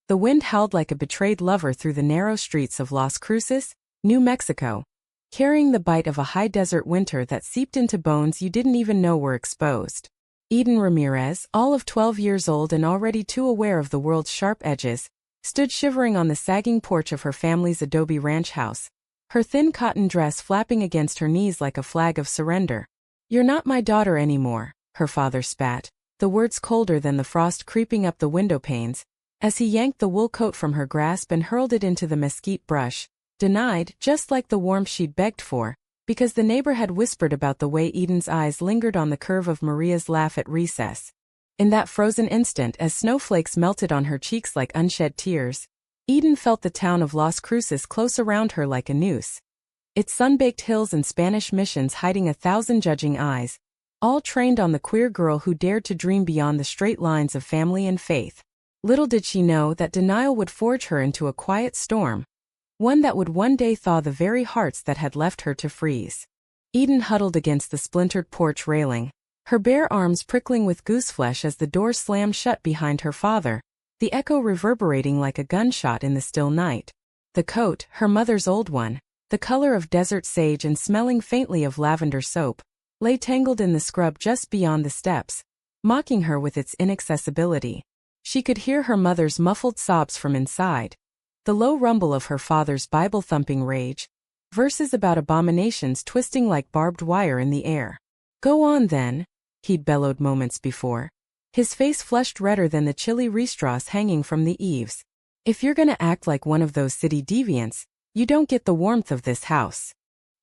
The wind howled like a betrayed lover through the narrow streets of Las Cruces, New Mexico, carrying the bite of a high desert winter that seeped into bones you didn't even know were exposed. Eden Ramirez, all of 12 years old and already too aware of the world's sharp edges, stood shivering on the sagging porch of her family's adobe ranch house, her thin cotton dress flapping against her knees like a flag of surrender. "You're not my daughter anymore," her father spat, the words colder than the frost creeping up the window panes, as he yanked the wool coat from her grasp and hurled it into the mesquite brush. Denied, just like the warmth she'd begged for, because the neighbor had whispered about the way Eden's eyes lingered on the curve of Maria's laugh at recess. In that frozen instant, as snowflakes melted on her cheeks like unshed tears, Eden felt the town of Las Cruces close around her like a noose. Its sun-baked hills and Spanish missions hiding 1,000 judging eyes, all trained on the queer girl who dared to dream beyond the straight lines of family and faith. Little did she know that denial would forge her into a quiet storm, one that would one day thaw the very hearts that had left her to freeze. Eden huddled against the splintered porch railing, her bare arms prickling with gooseflesh as the door slammed shut behind her father, the echo reverberating like a gunshot in the still night. The coat, her mother's old one, the color of desert sage and smelling faintly of lavender soap, lay tangled in the scrub just beyond the steps, mocking her with its inaccessibility. She could hear her mother's muffled sobs from inside, the low rumble of her father's Bible-thumping rage, verses about abominations twisting like barbed wire in the air. "Go on then," he'd bellowed moments before, his face flushed redder than the chilly restraws hanging from the eaves. "If you're gonna act like one of those city deviants, you don't get the warmth of this house."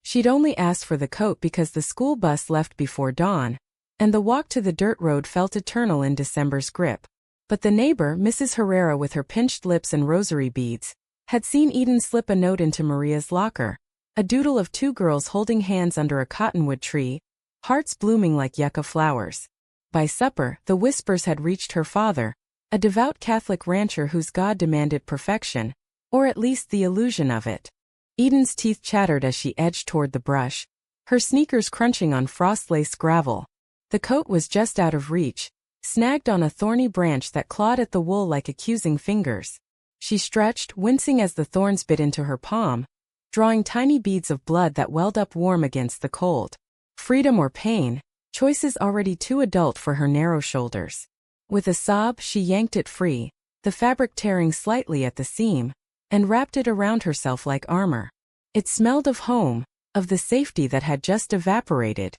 She'd only asked for the coat because the school bus left before dawn, and the walk to the dirt road felt eternal in December's grip. But the neighbor, Mrs. Herrera with her pinched lips and rosary beads, had seen Eden slip a note into Maria's locker, a doodle of 2 girls holding hands under a cottonwood tree, hearts blooming like yucca flowers. By supper, the whispers had reached her father, a devout Catholic rancher whose God demanded perfection, or at least the illusion of it. Eden's teeth chattered as she edged toward the brush, her sneakers crunching on frost-laced gravel. The coat was just out of reach, snagged on a thorny branch that clawed at the wool like accusing fingers. She stretched, wincing as the thorns bit into her palm, drawing tiny beads of blood that welled up warm against the cold. Freedom or pain, choices already too adult for her narrow shoulders. With a sob, she yanked it free, the fabric tearing slightly at the seam, and wrapped it around herself like armor. It smelled of home, of the safety that had just evaporated.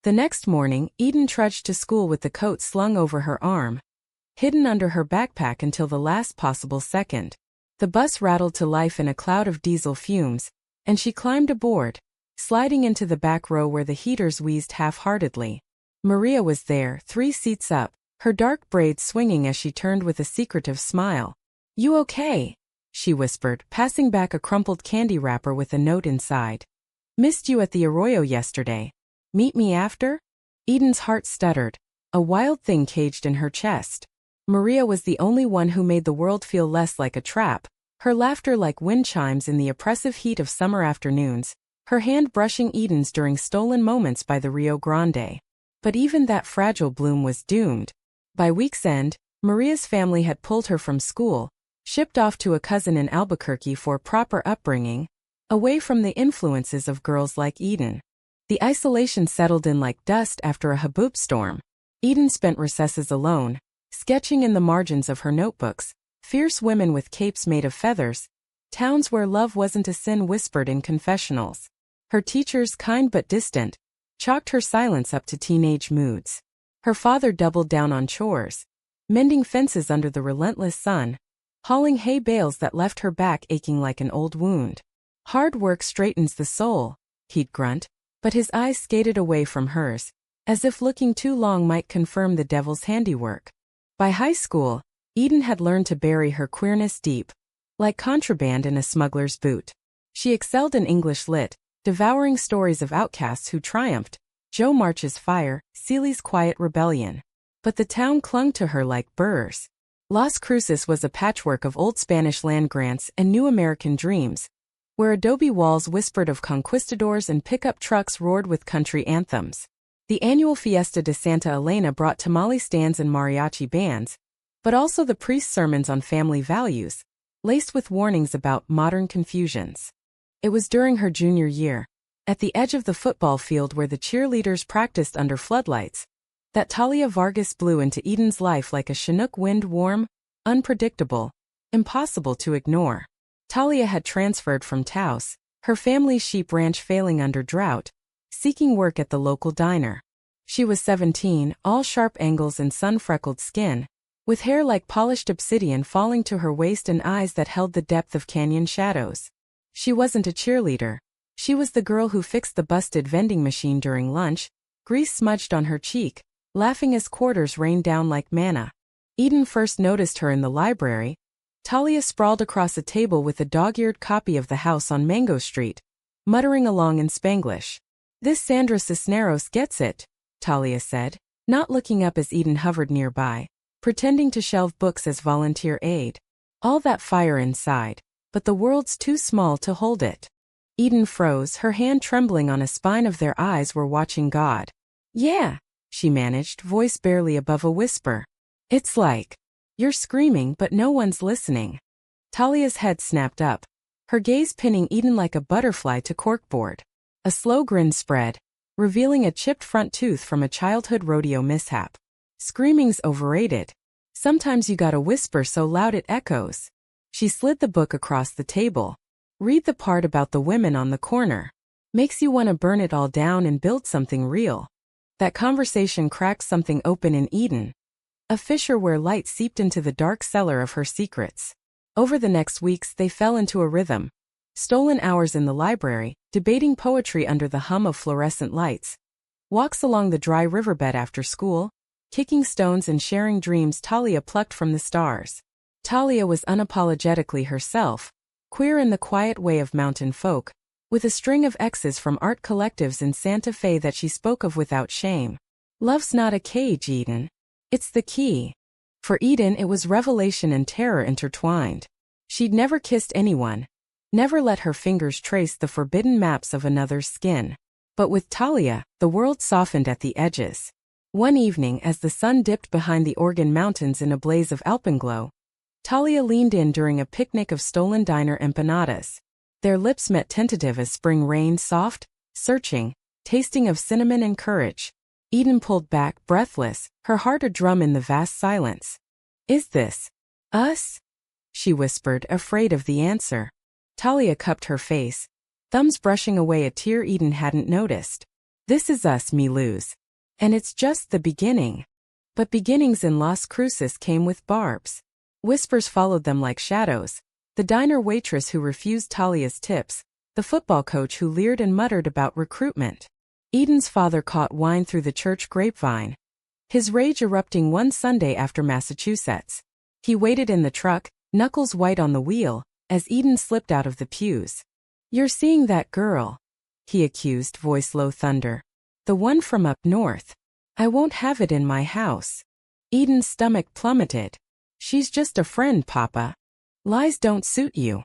The next morning, Eden trudged to school with the coat slung over her arm, hidden under her backpack until the last possible second. The bus rattled to life in a cloud of diesel fumes, and she climbed aboard, sliding into the back row where the heaters wheezed half-heartedly. Maria was there, 3 seats up, her dark braids swinging as she turned with a secretive smile. "You okay?" she whispered, passing back a crumpled candy wrapper with a note inside. "Missed you at the Arroyo yesterday. Meet me after?" Eden's heart stuttered, a wild thing caged in her chest. Maria was the only one who made the world feel less like a trap, her laughter like wind chimes in the oppressive heat of summer afternoons, her hand brushing Eden's during stolen moments by the Rio Grande. But even that fragile bloom was doomed. By week's end, Maria's family had pulled her from school, shipped off to a cousin in Albuquerque for proper upbringing, away from the influences of girls like Eden. The isolation settled in like dust after a haboob storm. Eden spent recesses alone, sketching in the margins of her notebooks, fierce women with capes made of feathers, towns where love wasn't a sin whispered in confessionals. Her teachers, kind but distant, chalked her silence up to teenage moods. Her father doubled down on chores, mending fences under the relentless sun, hauling hay bales that left her back aching like an old wound. "Hard work straightens the soul," he'd grunt, but his eyes skated away from hers, as if looking too long might confirm the devil's handiwork. By high school, Eden had learned to bury her queerness deep, like contraband in a smuggler's boot. She excelled in English lit, devouring stories of outcasts who triumphed, Jo March's fire, Celie's quiet rebellion. But the town clung to her like burrs. Las Cruces was a patchwork of old Spanish land grants and new American dreams, where adobe walls whispered of conquistadors and pickup trucks roared with country anthems. The annual Fiesta de Santa Elena brought tamale stands and mariachi bands, but also the priest's sermons on family values, laced with warnings about modern confusions. It was during her junior year, at the edge of the football field where the cheerleaders practiced under floodlights, that Talia Vargas blew into Eden's life like a Chinook wind, warm, unpredictable, impossible to ignore. Talia had transferred from Taos, her family's sheep ranch failing under drought, seeking work at the local diner. She was 17, all sharp angles and sun-freckled skin, with hair like polished obsidian falling to her waist and eyes that held the depth of canyon shadows. She wasn't a cheerleader. She was the girl who fixed the busted vending machine during lunch, grease smudged on her cheek, laughing as quarters rained down like manna. Eden first noticed her in the library. Talia sprawled across a table with a dog-eared copy of The House on Mango Street, muttering along in Spanglish. "This Sandra Cisneros gets it," Talia said, not looking up as Eden hovered nearby, pretending to shelve books as volunteer aid. All that fire inside, but the world's too small to hold it. Eden froze, her hand trembling on a spine of their eyes were watching God. "Yeah," she managed, voice barely above a whisper. "It's like you're screaming but no one's listening." Talia's head snapped up, her gaze pinning Eden like a butterfly to corkboard. A slow grin spread, revealing a chipped front tooth from a childhood rodeo mishap. "Screaming's overrated. Sometimes you gotta whisper so loud it echoes." She slid the book across the table. "Read the part about the women on the corner. Makes you want to burn it all down and build something real." That conversation cracked something open in Eden. A fissure where light seeped into the dark cellar of her secrets. Over the next weeks they fell into a rhythm. Stolen hours in the library, debating poetry under the hum of fluorescent lights. Walks along the dry riverbed after school, kicking stones and sharing dreams Talia plucked from the stars. Talia was unapologetically herself, queer in the quiet way of mountain folk, with a string of exes from art collectives in Santa Fe that she spoke of without shame. Love's not a cage, Eden. It's the key. For Eden it was revelation and terror intertwined. She'd never kissed anyone, never let her fingers trace the forbidden maps of another's skin. But with Talia, the world softened at the edges. One evening as the sun dipped behind the Organ Mountains in a blaze of alpenglow, Talia leaned in during a picnic of stolen diner empanadas. Their lips met tentative as spring rain, soft, searching, tasting of cinnamon and courage. Eden pulled back, breathless, her heart a drum in the vast silence. "Is this us?" she whispered, afraid of the answer. Talia cupped her face, thumbs brushing away a tear Eden hadn't noticed. "This is us, me lose. And it's just the beginning." But beginnings in Las Cruces came with barbs. Whispers followed them like shadows. The diner waitress who refused Talia's tips, the football coach who leered and muttered about recruitment. Eden's father caught wine through the church grapevine, his rage erupting one Sunday after Massachusetts. He waited in the truck, knuckles white on the wheel, as Eden slipped out of the pews. "You're seeing that girl," he accused, voice low thunder. "The one from up north. I won't have it in my house." Eden's stomach plummeted. "She's just a friend, Papa. Lies don't suit you."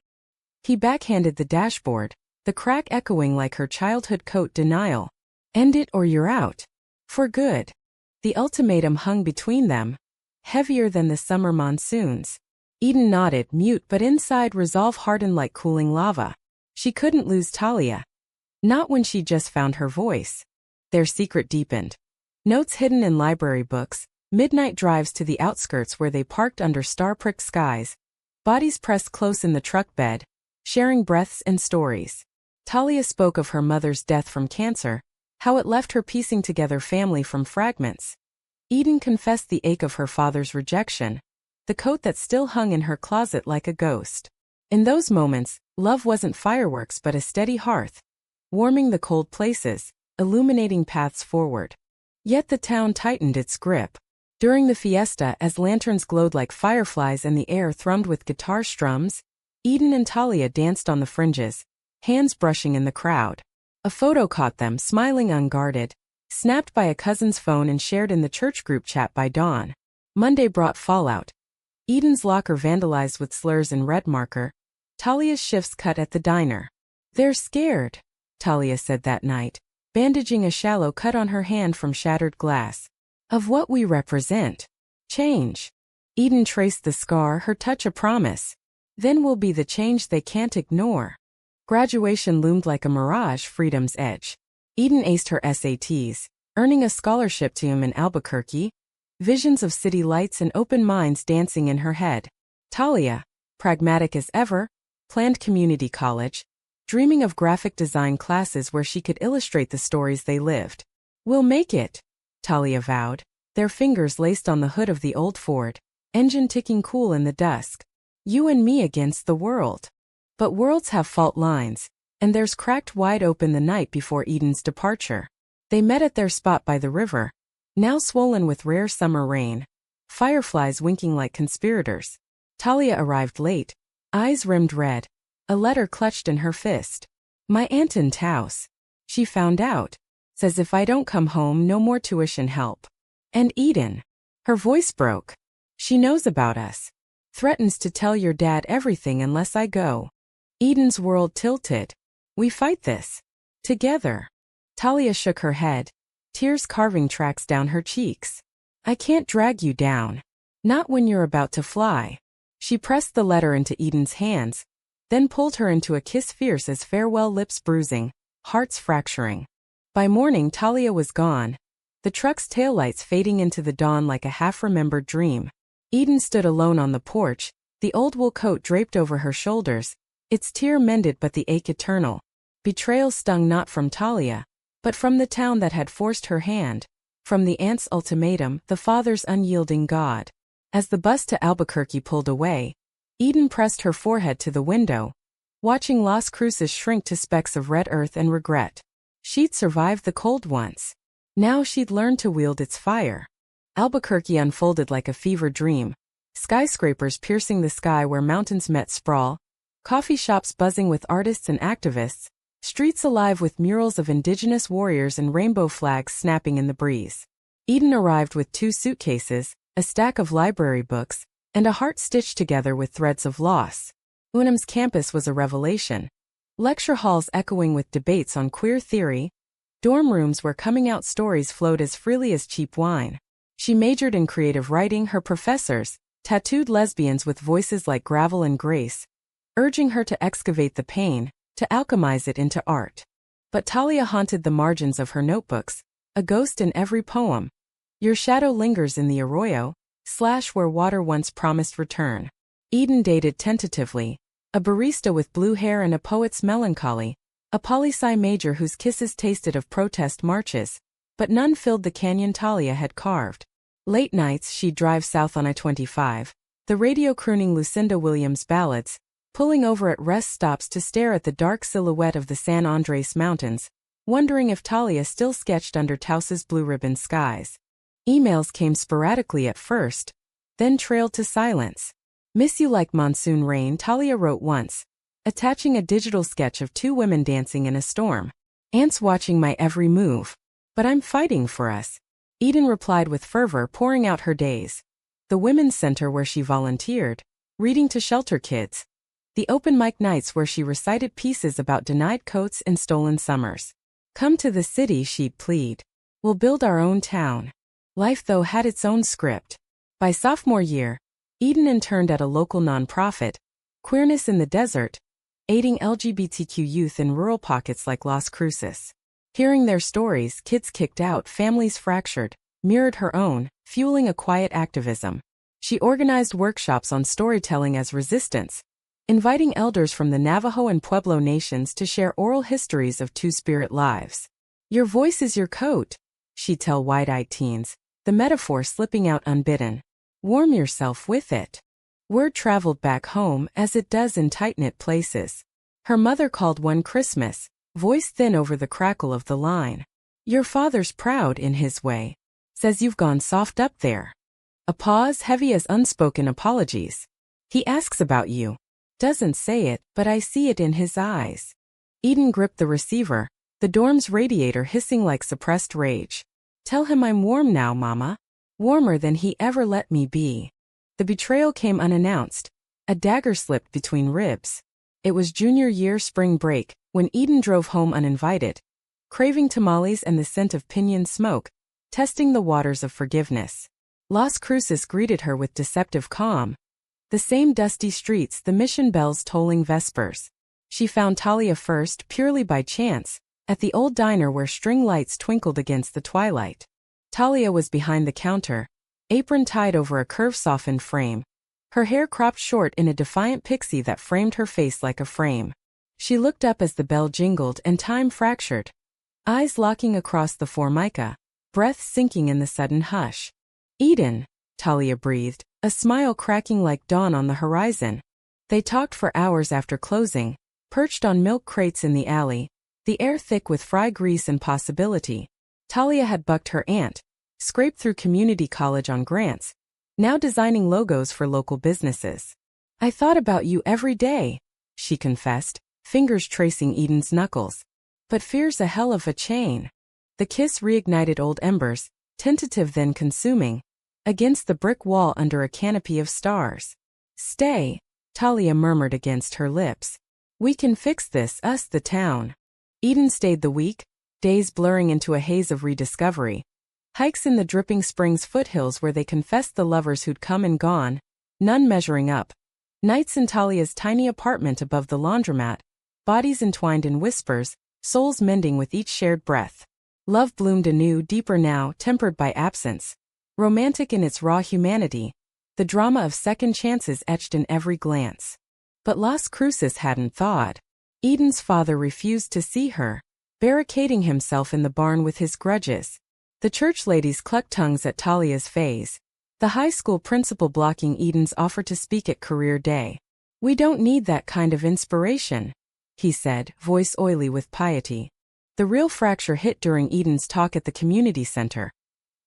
He backhanded the dashboard, the crack echoing like her childhood coat denial. "End it or you're out. For good." The ultimatum hung between them, heavier than the summer monsoons. Eden nodded, mute, but inside resolve hardened like cooling lava. She couldn't lose Talia. Not when she just found her voice. Their secret deepened. Notes hidden in library books, midnight drives to the outskirts where they parked under star-pricked skies, bodies pressed close in the truck bed, sharing breaths and stories. Talia spoke of her mother's death from cancer, how it left her piecing together family from fragments. Eden confessed the ache of her father's rejection, the coat that still hung in her closet like a ghost. In those moments, love wasn't fireworks but a steady hearth, warming the cold places, illuminating paths forward. Yet the town tightened its grip. During the fiesta, as lanterns glowed like fireflies and the air thrummed with guitar strums, Eden and Talia danced on the fringes, hands brushing in the crowd. A photo caught them, smiling unguarded, snapped by a cousin's phone and shared in the church group chat by Dawn. Monday brought fallout. Eden's locker vandalized with slurs and red marker, Talia's shifts cut at the diner. "They're scared," Talia said that night, bandaging a shallow cut on her hand from shattered glass. "Of what we represent. Change." Eden traced the scar, her touch a promise. Then will be the change they can't ignore. Graduation loomed like a mirage, freedom's edge. Eden aced her SATs, earning a scholarship to in Albuquerque. Visions of city lights and open minds dancing in her head. Talia, pragmatic as ever, planned community college, dreaming of graphic design classes where she could illustrate the stories they lived. "We'll make it," Talia vowed, their fingers laced on the hood of the old Ford, engine ticking cool in the dusk. "You and me against the world." But worlds have fault lines, and theirs cracked wide open the night before Eden's departure. They met at their spot by the river, now swollen with rare summer rain, fireflies winking like conspirators. Talia arrived late, eyes rimmed red, a letter clutched in her fist. "My aunt in Taos. She found out. Says if I don't come home, no more tuition help. And Eden." Her voice broke. "She knows about us. Threatens to tell your dad everything unless I go." Eden's world tilted. "We fight this. Together." Talia shook her head, tears carving tracks down her cheeks. "I can't drag you down. Not when you're about to fly." She pressed the letter into Eden's hands, then pulled her into a kiss fierce as farewell, lips bruising, hearts fracturing. By morning Talia was gone, the truck's taillights fading into the dawn like a half-remembered dream. Eden stood alone on the porch, the old wool coat draped over her shoulders, its tear mended but the ache eternal. Betrayal stung not from Talia, but from the town that had forced her hand, from the aunt's ultimatum, the father's unyielding God. As the bus to Albuquerque pulled away, Eden pressed her forehead to the window, watching Las Cruces shrink to specks of red earth and regret. She'd survived the cold once. Now she'd learned to wield its fire. Albuquerque unfolded like a fever dream, skyscrapers piercing the sky where mountains met sprawl, coffee shops buzzing with artists and activists, streets alive with murals of indigenous warriors and rainbow flags snapping in the breeze. Eden arrived with 2 suitcases, a stack of library books, and a heart stitched together with threads of loss. UNAM's campus was a revelation. Lecture halls echoing with debates on queer theory, dorm rooms where coming-out stories flowed as freely as cheap wine. She majored in creative writing, her professors, tattooed lesbians with voices like gravel and grace, urging her to excavate the pain, to alchemize it into art. But Talia haunted the margins of her notebooks, a ghost in every poem. Your shadow lingers in the arroyo, / where water once promised return. Eden dated tentatively, a barista with blue hair and a poet's melancholy, a poli-sci major whose kisses tasted of protest marches, but none filled the canyon Talia had carved. Late nights she'd drive south on I-25, the radio crooning Lucinda Williams ballads, pulling over at rest stops to stare at the dark silhouette of the San Andres Mountains, wondering if Talia still sketched under Taos's blue-ribbon skies. Emails came sporadically at first, then trailed to silence. "Miss you like monsoon rain," Talia wrote once, attaching a digital sketch of 2 women dancing in a storm. "Ants watching my every move. But I'm fighting for us." Eden replied with fervor, pouring out her days. The women's center where she volunteered, reading to shelter kids. The open mic nights where she recited pieces about denied coats and stolen summers. "Come to the city," she'd plead. "We'll build our own town." Life, though, had its own script. By sophomore year, Eden interned at a local nonprofit, Queerness in the Desert, aiding LGBTQ youth in rural pockets like Las Cruces. Hearing their stories, kids kicked out, families fractured, mirrored her own, fueling a quiet activism. She organized workshops on storytelling as resistance, inviting elders from the Navajo and Pueblo nations to share oral histories of two-spirit lives. "Your voice is your coat," she'd tell wide-eyed teens, the metaphor slipping out unbidden. "Warm yourself with it." Word traveled back home as it does in tight-knit places. Her mother called one Christmas, voice thin over the crackle of the line. "Your father's proud in his way. Says you've gone soft up there." A pause heavy as unspoken apologies. "He asks about you. Doesn't say it, but I see it in his eyes." Eden gripped the receiver, the dorm's radiator hissing like suppressed rage. "Tell him I'm warm now, Mama. Warmer than he ever let me be." The betrayal came unannounced. A dagger slipped between ribs. It was junior year spring break, when Eden drove home uninvited, craving tamales and the scent of pinyon smoke, testing the waters of forgiveness. Las Cruces greeted her with deceptive calm. The same dusty streets, the mission bells tolling vespers. She found Talia first, purely by chance, at the old diner where string lights twinkled against the twilight. Talia was behind the counter, apron tied over a curve-softened frame, her hair cropped short in a defiant pixie that framed her face like a frame. She looked up as the bell jingled and time fractured, eyes locking across the formica, breath sinking in the sudden hush. "Eden," Talia breathed, a smile cracking like dawn on the horizon. They talked for hours after closing, perched on milk crates in the alley, the air thick with fry grease and possibility. Talia had bucked her aunt, scraped through community college on grants, now designing logos for local businesses. "I thought about you every day," she confessed, fingers tracing Eden's knuckles. "But fear's a hell of a chain." The kiss reignited old embers, tentative then consuming, against the brick wall under a canopy of stars. "Stay," Talia murmured against her lips. "We can fix this, us the town." Eden stayed the week, days blurring into a haze of rediscovery. Hikes in the dripping springs foothills where they confessed the lovers who'd come and gone, none measuring up. Nights in Talia's tiny apartment above the laundromat, bodies entwined in whispers, souls mending with each shared breath. Love bloomed anew, deeper now, tempered by absence. Romantic in its raw humanity, the drama of second chances etched in every glance. But Las Cruces hadn't thawed. Eden's father refused to see her, barricading himself in the barn with his grudges. The church ladies clucked tongues at Talia's phase. The high school principal blocking Eden's offer to speak at career day. "We don't need that kind of inspiration," he said, voice oily with piety. The real fracture hit during Eden's talk at the community center.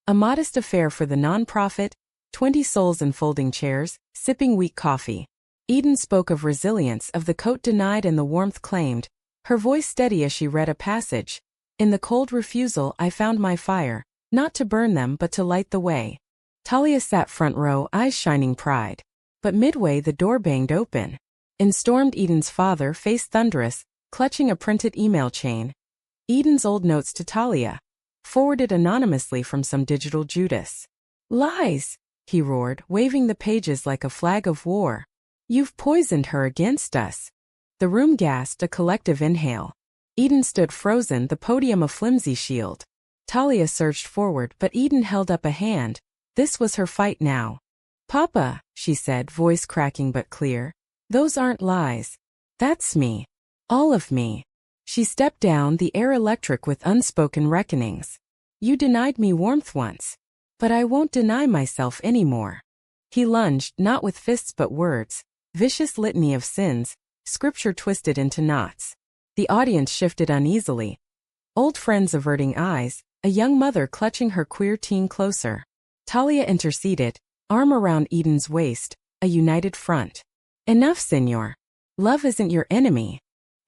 A modest affair for the non-profit, 20 souls in folding chairs, sipping weak coffee. Eden spoke of resilience, of the coat denied and the warmth claimed, her voice steady as she read a passage. "In the cold refusal I found my fire, not to burn them but to light the way." Talia sat front row, eyes shining pride. But midway the door banged open. In stormed Eden's father, face thunderous, clutching a printed email chain. Eden's old notes to Talia, forwarded anonymously from some digital Judas. "Lies!" he roared, waving the pages like a flag of war. "You've poisoned her against us." The room gasped, a collective inhale. Eden stood frozen, the podium a flimsy shield. Talia surged forward, but Eden held up a hand. This was her fight now. "Papa," she said, voice cracking but clear, "those aren't lies. That's me. All of me." She stepped down, the air electric with unspoken reckonings. "You denied me warmth once. But I won't deny myself anymore." He lunged, not with fists but words. Vicious litany of sins, scripture twisted into knots. The audience shifted uneasily. Old friends averting eyes, a young mother clutching her queer teen closer. Talia interceded, arm around Eden's waist, a united front. "Enough, senor. Love isn't your enemy."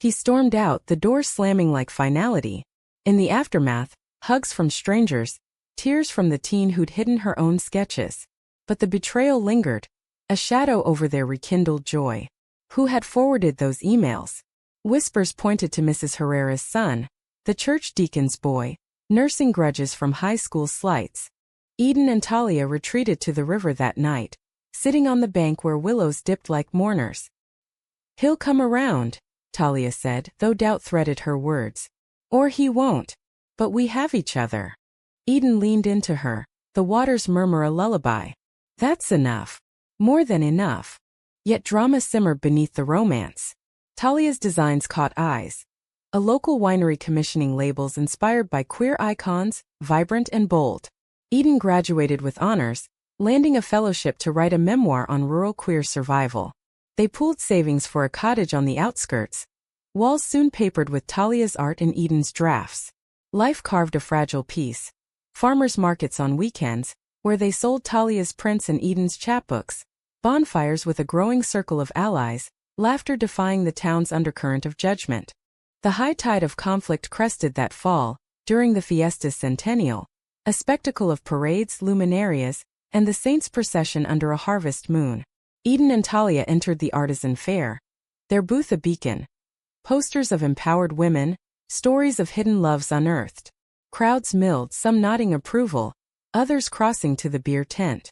He stormed out, the door slamming like finality. In the aftermath, hugs from strangers, tears from the teen who'd hidden her own sketches. But the betrayal lingered, a shadow over their rekindled joy. Who had forwarded those emails? Whispers pointed to Mrs. Herrera's son, the church deacon's boy, nursing grudges from high school slights. Eden and Talia retreated to the river that night, sitting on the bank where willows dipped like mourners. "He'll come around," Talia said, though doubt threaded her words. "Or he won't. But we have each other." Eden leaned into her, the waters murmur a lullaby. "That's enough. More than enough." Yet drama simmered beneath the romance. Talia's designs caught eyes. A local winery commissioning labels inspired by queer icons, vibrant and bold. Eden graduated with honors, landing a fellowship to write a memoir on rural queer survival. They pooled savings for a cottage on the outskirts. Walls soon papered with Talia's art and Eden's drafts. Life carved a fragile piece. Farmers markets on weekends, where they sold Talia's prints and Eden's chapbooks. Bonfires with a growing circle of allies, laughter defying the town's undercurrent of judgment. The high tide of conflict crested that fall, during the Fiesta's centennial, a spectacle of parades, luminarias, and the saints' procession under a harvest moon. Eden and Talia entered the artisan fair, their booth a beacon. Posters of empowered women, stories of hidden loves unearthed. Crowds milled, some nodding approval, others crossing to the beer tent.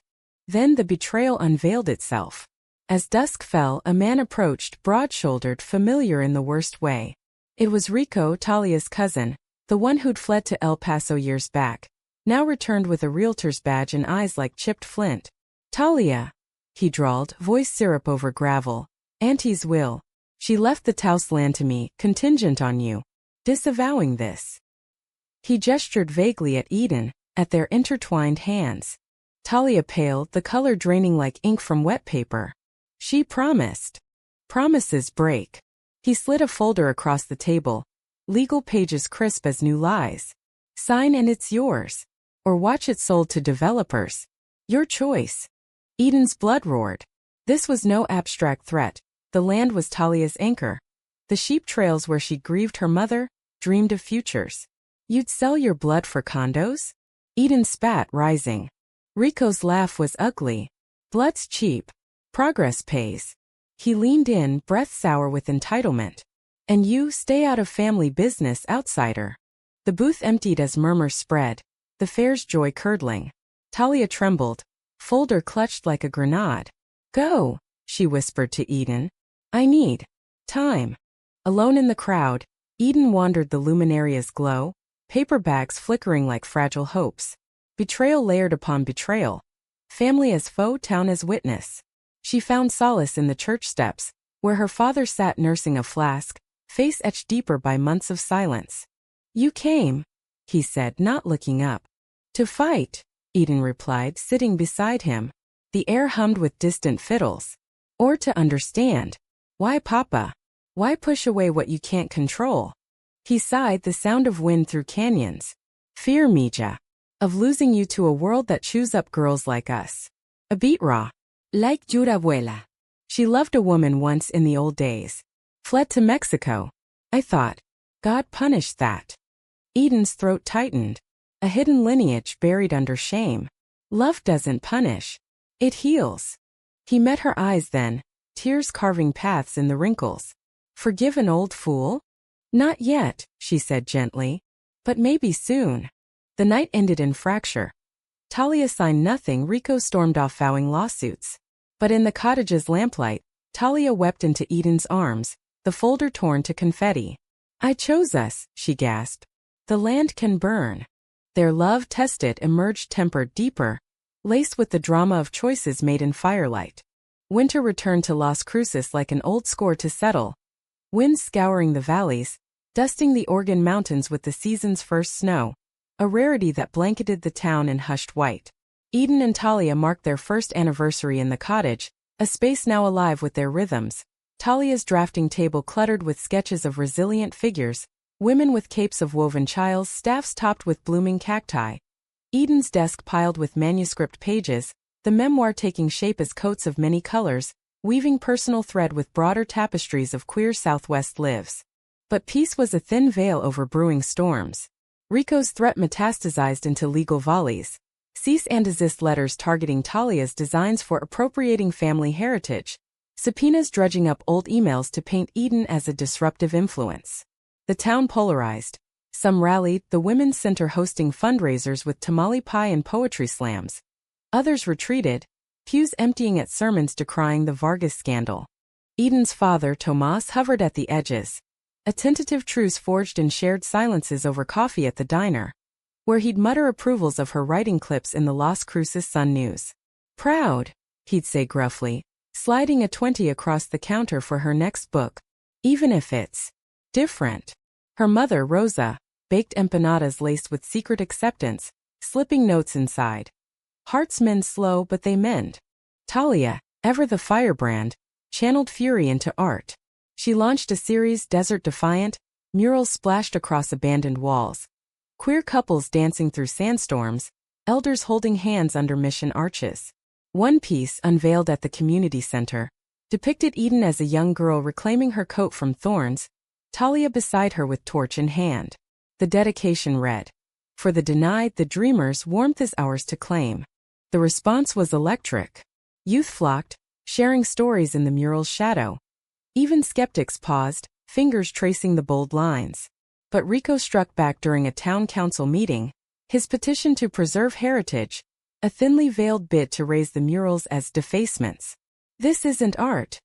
Then the betrayal unveiled itself. As dusk fell, a man approached, broad-shouldered, familiar in the worst way. It was Rico, Talia's cousin, the one who'd fled to El Paso years back, now returned with a realtor's badge and eyes like chipped flint. "Talia," he drawled, voice syrup over gravel. "Auntie's will. She left the Taos land to me, contingent on you disavowing this." He gestured vaguely at Eden, at their intertwined hands. Talia paled, the color draining like ink from wet paper. "She promised." "Promises break." He slid a folder across the table, legal pages crisp as new lies. "Sign and it's yours. Or watch it sold to developers. Your choice." Eden's blood roared. This was no abstract threat. The land was Talia's anchor. The sheep trails where she grieved her mother, dreamed of futures. "You'd sell your blood for condos?" Eden spat, rising. Rico's laugh was ugly. "Blood's cheap. Progress pays." He leaned in, breath sour with entitlement. "And you stay out of family business, outsider." The booth emptied as murmurs spread, the fair's joy curdling. Talia trembled, folder clutched like a grenade. "Go," she whispered to Eden. "I need time." Alone in the crowd, Eden wandered the luminaria's glow, paper bags flickering like fragile hopes. Betrayal layered upon betrayal. Family as foe, town as witness. She found solace in the church steps, where her father sat nursing a flask, face etched deeper by months of silence. "You came," he said, not looking up. "To fight," Eden replied, sitting beside him. The air hummed with distant fiddles. "Or to understand. Why, Papa? Why push away what you can't control?" He sighed, the sound of wind through canyons. "Fear, Mija. Of losing you to a world that chews up girls like us. A beat raw. Like your abuela. She loved a woman once in the old days. Fled to Mexico. I thought, God punished that." Eden's throat tightened. A hidden lineage buried under shame. Love doesn't punish. It heals. He met her eyes then, tears carving paths in the wrinkles. "Forgive an old fool?" "Not yet," she said gently. "But maybe soon." The night ended in fracture. Talia signed nothing. Rico stormed off vowing lawsuits. But in the cottage's lamplight, Talia wept into Eden's arms, the folder torn to confetti. "I chose us," she gasped. "The land can burn." Their love, tested, emerged tempered deeper, laced with the drama of choices made in firelight. Winter returned to Las Cruces like an old score to settle. Winds scouring the valleys, dusting the Organ Mountains with the season's first snow. A rarity that blanketed the town in hushed white. Eden and Talia marked their first anniversary in the cottage, a space now alive with their rhythms. Talia's drafting table cluttered with sketches of resilient figures, women with capes of woven chiles, staffs topped with blooming cacti. Eden's desk piled with manuscript pages, the memoir taking shape as coats of many colors, weaving personal thread with broader tapestries of queer Southwest lives. But peace was a thin veil over brewing storms. Rico's threat metastasized into legal volleys. Cease and desist letters targeting Talia's designs for appropriating family heritage. Subpoenas dredging up old emails to paint Eden as a disruptive influence. The town polarized. Some rallied, the Women's Center hosting fundraisers with tamale pie and poetry slams. Others retreated, pews emptying at sermons decrying the Vargas scandal. Eden's father, Tomas, hovered at the edges. A tentative truce forged in shared silences over coffee at the diner, where he'd mutter approvals of her writing clips in the Las Cruces Sun News. "Proud," he'd say gruffly, sliding a 20 across the counter for her next book. "Even if it's different." Her mother, Rosa, baked empanadas laced with secret acceptance, slipping notes inside. Hearts mend slow, but they mend. Talia, ever the firebrand, channeled fury into art. She launched a series, Desert Defiant, murals splashed across abandoned walls. Queer couples dancing through sandstorms, elders holding hands under mission arches. One piece, unveiled at the community center, depicted Eden as a young girl reclaiming her coat from thorns, Talia beside her with torch in hand. The dedication read, "For the denied, the dreamers, warmth is ours to claim." The response was electric. Youth flocked, sharing stories in the mural's shadow. Even skeptics paused, fingers tracing the bold lines. But Rico struck back during a town council meeting. His petition to preserve heritage, a thinly veiled bid to raise the murals as defacements. This isn't art,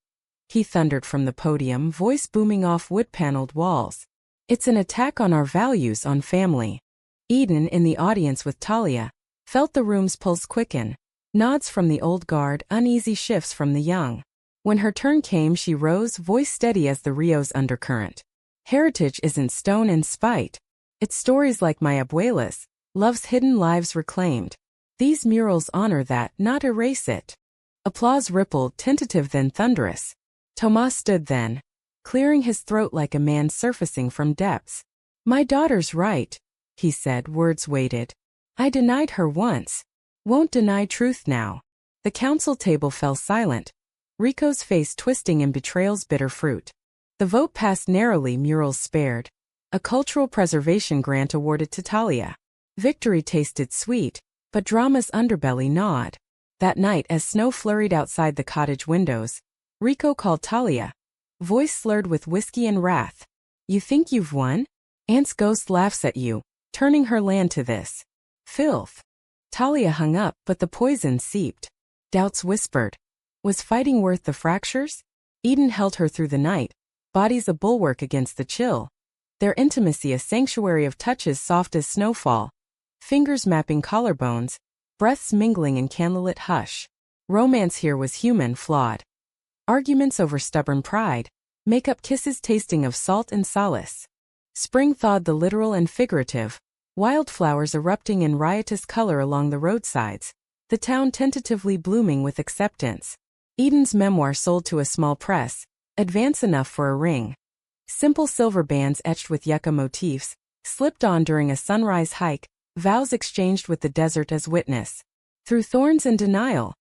he thundered from the podium, voice booming off wood-paneled walls. It's an attack on our values on family. Eden, in the audience with Talia, felt the room's pulse quicken. Nods from the old guard, uneasy shifts from the young. When her turn came, she rose, voice steady as the Rio's undercurrent. Heritage isn't stone and spite. It's stories like my abuela's, love's hidden lives reclaimed. These murals honor that, not erase it. Applause rippled, tentative then thunderous. Tomas stood then, clearing his throat like a man surfacing from depths. My daughter's right, he said, words weighted. I denied her once. Won't deny truth now. The council table fell silent, Rico's face twisting in betrayal's bitter fruit. The vote passed narrowly, murals spared. A cultural preservation grant awarded to Talia. Victory tasted sweet, but drama's underbelly gnawed. That night, as snow flurried outside the cottage windows, Rico called Talia, voice slurred with whiskey and wrath. You think you've won? Aunt's ghost laughs at you, turning her land to this filth. Talia hung up, but the poison seeped. Doubts whispered. Was fighting worth the fractures? Eden held her through the night, bodies a bulwark against the chill. Their intimacy a sanctuary of touches soft as snowfall. Fingers mapping collarbones, breaths mingling in candlelit hush. Romance here was human, flawed. Arguments over stubborn pride, make-up kisses tasting of salt and solace. Spring thawed the literal and figurative, wildflowers erupting in riotous color along the roadsides, the town tentatively blooming with acceptance. Eden's memoir sold to a small press, advance enough for a ring. Simple silver bands etched with yucca motifs, slipped on during a sunrise hike, vows exchanged with the desert as witness. Through thorns and denial,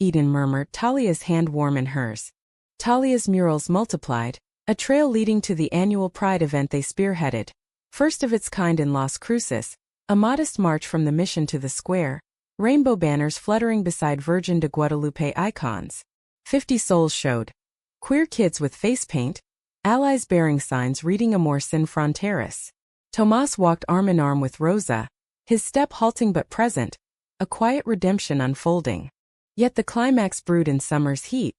Eden murmured, Talia's hand warm in hers. Talia's murals multiplied, a trail leading to the annual Pride event they spearheaded. First of its kind in Las Cruces, a modest march from the mission to the square, rainbow banners fluttering beside Virgin de Guadalupe icons. 50 souls showed. Queer kids with face paint, allies bearing signs reading Amor sin fronteras. Tomas walked arm in arm with Rosa, his step halting but present, a quiet redemption unfolding. Yet the climax brewed in summer's heat,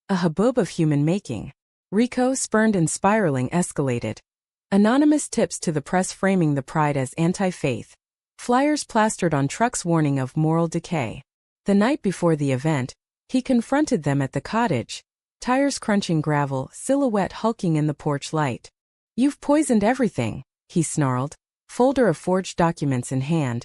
a hubbub of human making. Rico, spurned and spiraling, escalated. Anonymous tips to the press framing the Pride as anti-faith. Flyers plastered on trucks warning of moral decay. The night before the event, he confronted them at the cottage, tires crunching gravel, silhouette hulking in the porch light. You've poisoned everything, he snarled, folder of forged documents in hand.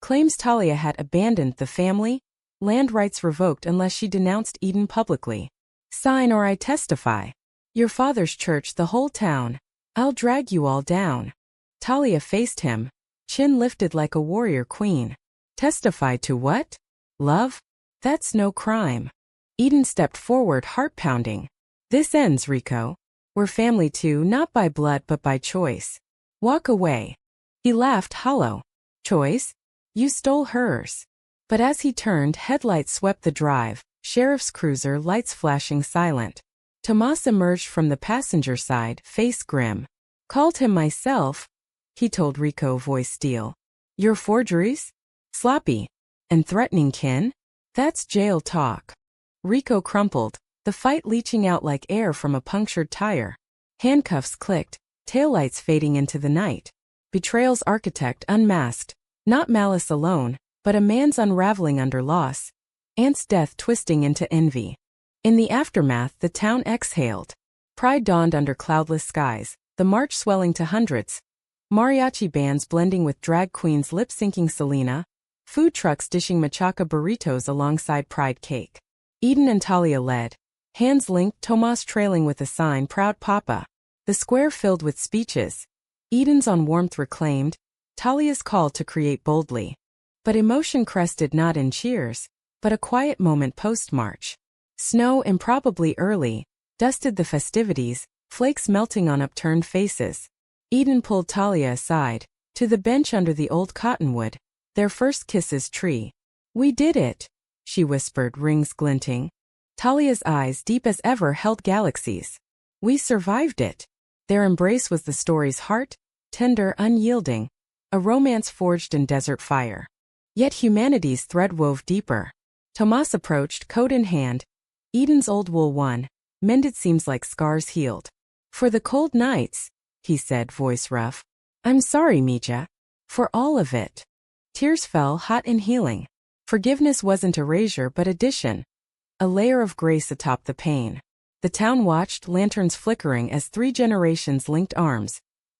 Claims Talia had abandoned the family, land rights revoked unless she denounced Eden publicly. Sign or I testify. Your father's church, the whole town. I'll drag you all down. Talia faced him, chin lifted like a warrior queen. Testify to what? Love? That's no crime. Eden stepped forward, heart pounding. This ends, Rico. We're family too, not by blood but by choice. Walk away. He laughed hollow. Choice? You stole hers. But as he turned, headlights swept the drive, sheriff's cruiser, lights flashing silent. Tomas emerged from the passenger side, face grim. Called him myself, he told Rico, voice steel. Your forgeries? Sloppy. And threatening kin? That's jail talk. Rico crumpled, the fight leaching out like air from a punctured tire. Handcuffs clicked, taillights fading into the night. Betrayal's architect unmasked, not malice alone, but a man's unraveling under loss. Aunt's death twisting into envy. In the aftermath, the town exhaled. Pride dawned under cloudless skies, the march swelling to hundreds. Mariachi bands blending with drag queens lip-syncing Selena, food trucks dishing machaca burritos alongside Pride cake. Eden and Talia led, hands linked, Tomas trailing with a sign, Proud Papa. The square filled with speeches. Eden's on warmth reclaimed, Talia's call to create boldly. But emotion crested not in cheers, but a quiet moment post-march. Snow, improbably early, dusted the festivities, flakes melting on upturned faces. Eden pulled Talia aside, to the bench under the old cottonwood, their first kisses tree. We did it, she whispered, rings glinting. Talia's eyes, deep as ever, held galaxies. We survived it. Their embrace was the story's heart, tender, unyielding. a romance forged in desert fire. Yet humanity's thread wove deeper. Tomas approached, coat in hand. Eden's old wool won, mended seams like scars healed. For the cold nights, he said, voice rough. I'm sorry, Mija. For all of it. Tears fell, hot and healing. Forgiveness wasn't erasure but addition. A layer of grace atop the pain. The town watched, lanterns flickering as 3 generations linked arms.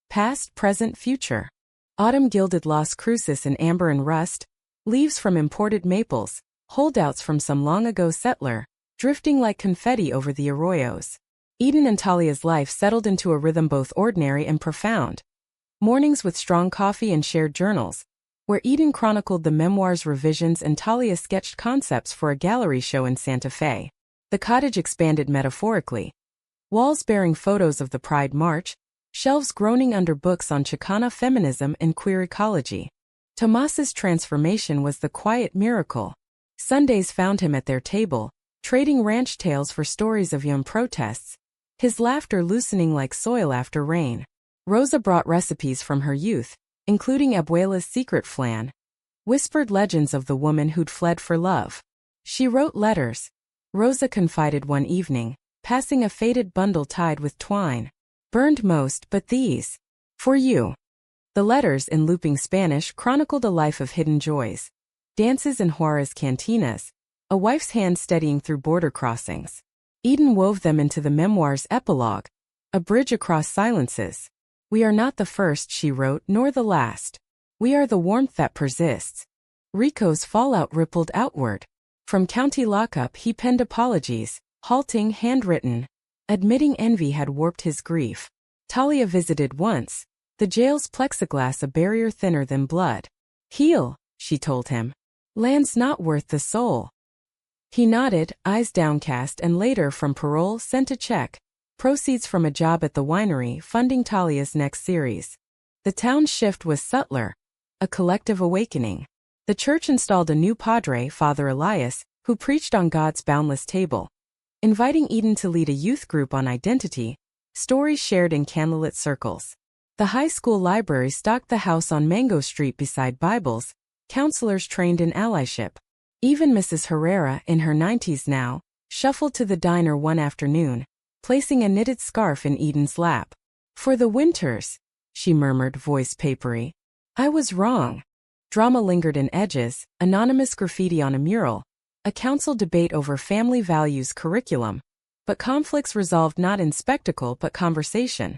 Past, present, future. Autumn gilded Las Cruces in amber and rust, leaves from imported maples, holdouts from some long-ago settler, drifting like confetti over the arroyos. Eden and Talia's life settled into a rhythm both ordinary and profound. Mornings with strong coffee and shared journals, where Eden chronicled the memoirs, revisions, and Talia sketched concepts for a gallery show in Santa Fe. The cottage expanded metaphorically. Walls bearing photos of the Pride March, shelves groaning under books on Chicana feminism and queer ecology. Tomas's transformation was the quiet miracle. Sundays found him at their table, trading ranch tales for stories of young protests, his laughter loosening like soil after rain. Rosa brought recipes from her youth, including Abuela's secret flan, whispered legends of the woman who'd fled for love. She wrote letters. Rosa confided one evening, passing a faded bundle tied with twine. Burned most, but these. For you. The letters, in looping Spanish, chronicled a life of hidden joys. Dances in Juarez cantinas, a wife's hand steadying through border crossings. Eden wove them into the memoir's epilogue, a bridge across silences. We are not the first, she wrote, nor the last. We are the warmth that persists. Rico's fallout rippled outward. From county lockup he penned apologies, halting, handwritten, admitting envy had warped his grief. Talia visited once, the jail's plexiglass a barrier thinner than blood. Heal, she told him. Land's not worth the soul. He nodded, eyes downcast, and later from parole sent a check. Proceeds from a job at the winery funding Talia's next series. The town's shift was subtler, a collective awakening. The church installed a new padre, Father Elias, who preached on God's boundless table. Inviting Eden to lead a youth group on identity, stories shared in candlelit circles. The high school library stocked the house on Mango Street beside Bibles, counselors trained in allyship. Even Mrs. Herrera, in her 90s now, shuffled to the diner one afternoon, placing a knitted scarf in Eden's lap. For the winters, she murmured, voice papery. I was wrong. Drama lingered in edges, anonymous graffiti on a mural, a council debate over family values curriculum, but conflicts resolved not in spectacle but conversation.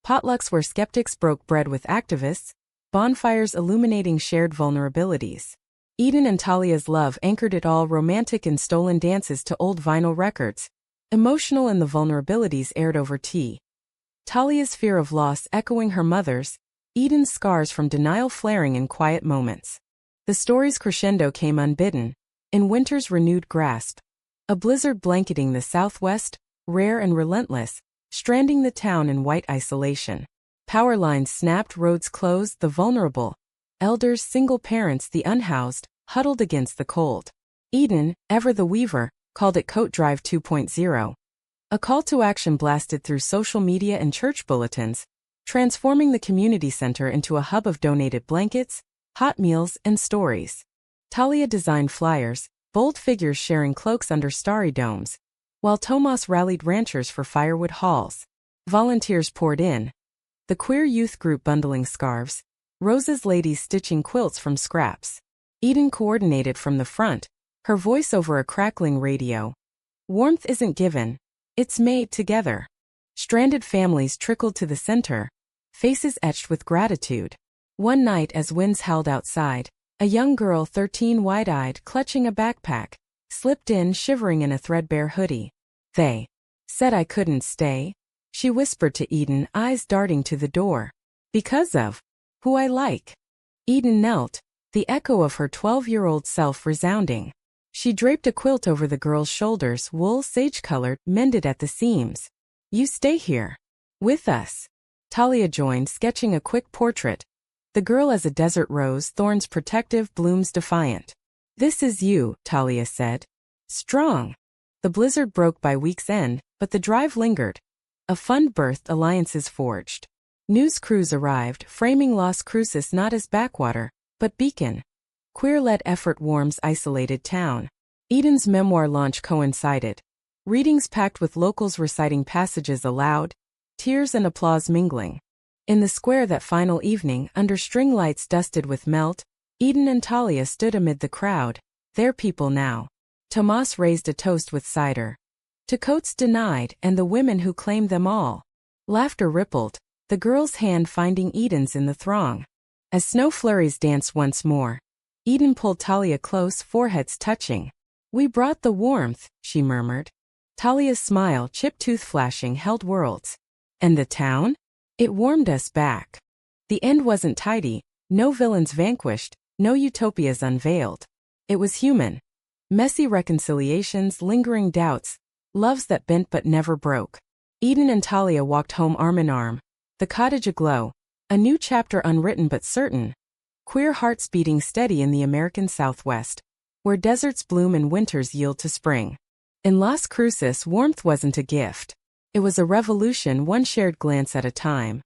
Potlucks where skeptics broke bread with activists, bonfires illuminating shared vulnerabilities. Eden and Talia's love anchored it all, romantic in stolen dances to old vinyl records, emotional in the vulnerabilities aired over tea. Talia's fear of loss echoing her mother's, Eden's scars from denial flaring in quiet moments. The story's crescendo came unbidden, in winter's renewed grasp. A blizzard blanketing the southwest, rare and relentless, stranding the town in white isolation. Power lines snapped, roads closed, the vulnerable, elders, single parents, the unhoused, huddled against the cold. Eden, ever the weaver, called it Coat Drive 2.0. A call to action blasted through social media and church bulletins, transforming the community center into a hub of donated blankets, hot meals, and stories. Talia designed flyers, bold figures sharing cloaks under starry domes, while Tomas rallied ranchers for firewood hauls. Volunteers poured in. The queer youth group bundling scarves, Rosa's ladies stitching quilts from scraps. Eden coordinated from the front, her voice over a crackling radio. Warmth isn't given, it's made together. Stranded families trickled to the center, faces etched with gratitude. One night as winds howled outside, a young girl, 13, wide-eyed, clutching a backpack, slipped in, shivering in a threadbare hoodie. They said I couldn't stay, she whispered to Eden, eyes darting to the door. Because of who I like. Eden knelt, the echo of her 12-year-old self resounding. She draped a quilt over the girl's shoulders, wool sage-colored, mended at the seams. You stay here. With us. Talia joined, sketching a quick portrait. The girl as a desert rose, thorns protective, blooms defiant. This is you, Talia said. Strong. The blizzard broke by week's end, but the drive lingered. A fund birthed, alliances forged. News crews arrived, framing Las Cruces not as backwater, but beacon. Queer-led effort warms isolated town. Eden's memoir launch coincided. Readings packed with locals reciting passages aloud, tears and applause mingling. In the square that final evening, under string lights dusted with melt, Eden and Talia stood amid the crowd, their people now. Tomas raised a toast with cider. To coats denied and the women who claimed them all. Laughter rippled, the girl's hand finding Eden's in the throng. As snow flurries danced once more, Eden pulled Talia close, foreheads touching. "We brought the warmth," she murmured. Talia's smile, chipped tooth flashing, held worlds. "And the town? It warmed us back." The end wasn't tidy, no villains vanquished, no utopias unveiled. It was human. Messy reconciliations, lingering doubts, loves that bent but never broke. Eden and Talia walked home arm in arm, the cottage aglow, a new chapter unwritten but certain. Queer hearts beating steady in the American Southwest, where deserts bloom and winters yield to spring. In Las Cruces, warmth wasn't a gift. It was a revolution, one shared glance at a time.